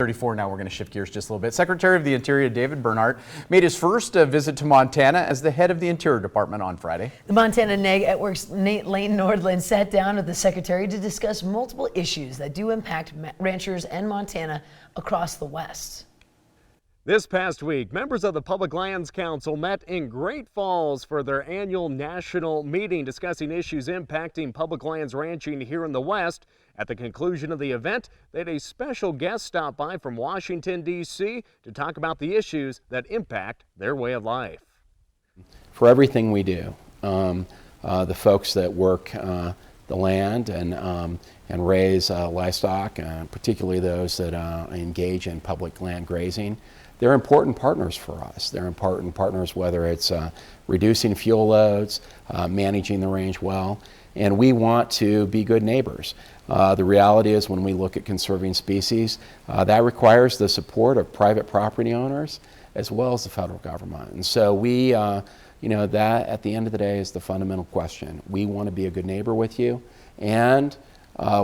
34. Now we're going to shift gears just a little bit. Secretary of the Interior David Bernhardt made his first visit to Montana as the head of the Interior Department on Friday. The Montana NAG at Work's Lane Nordland sat down with the Secretary to discuss multiple issues that do impact ranchers and Montana across the West. This past week, members of the Public Lands Council met in Great Falls for their annual national meeting discussing issues impacting public lands ranching here in the West. At the conclusion of the event, they had a special guest stop by from Washington, D.C. to talk about the issues that impact their way of life. For everything we do, the folks that work the land and raise livestock, particularly those that engage in public land grazing, they're important partners for us. They're important partners whether it's reducing fuel loads, managing the range well, and we want to be good neighbors. The reality is when we look at conserving species, that requires the support of private property owners as well as the federal government. And so we, that at the end of the day is the fundamental question. We want to be a good neighbor with you, and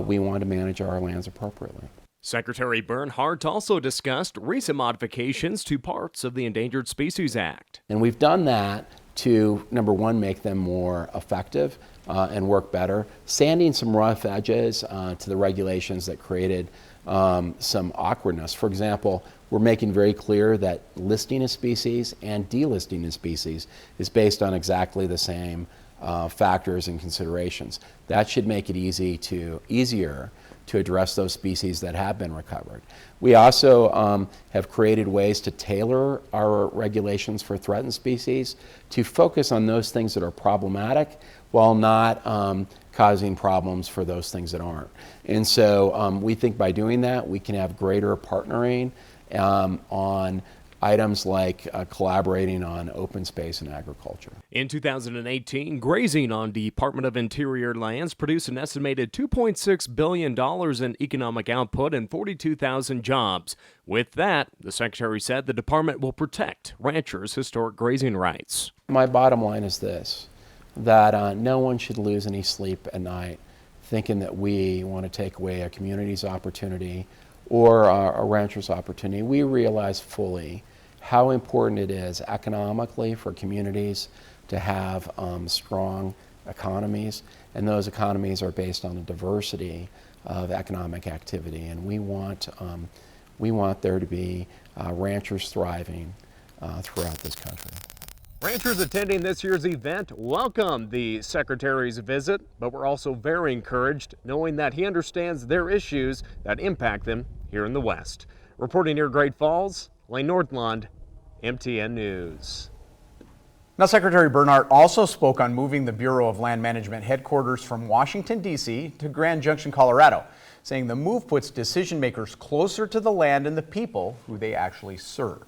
we want to manage our lands appropriately. Secretary Bernhardt also discussed recent modifications to parts of the Endangered Species Act. And we've done that to, number one, make them more effective and work better, sanding some rough edges to the regulations that created some awkwardness. For example, we're making very clear that listing a species and delisting a species is based on exactly the same factors and considerations. That should make it easier to address those species that have been recovered. We also have created ways to tailor our regulations for threatened species to focus on those things that are problematic while not causing problems for those things that aren't. And so we think by doing that we can have greater partnering on items like collaborating on open space and agriculture. In 2018, grazing on Department of Interior lands produced an estimated $2.6 billion in economic output and 42,000 jobs. With that, the Secretary said the department will protect ranchers' historic grazing rights. My bottom line is this, that no one should lose any sleep at night thinking that we want to take away a community's opportunity or a rancher's opportunity. We realize fully how important it is economically for communities to have strong economies, and those economies are based on a diversity of economic activity, and we want there to be ranchers thriving throughout this country. Ranchers attending this year's event welcomed the Secretary's visit, but were also very encouraged knowing that he understands their issues that impact them here in the West. Reporting near Great Falls, Lane Nordland, MTN News. Now, Secretary Bernhardt also spoke on moving the Bureau of Land Management headquarters from Washington, D.C. to Grand Junction, Colorado, saying the move puts decision makers closer to the land and the people who they actually serve.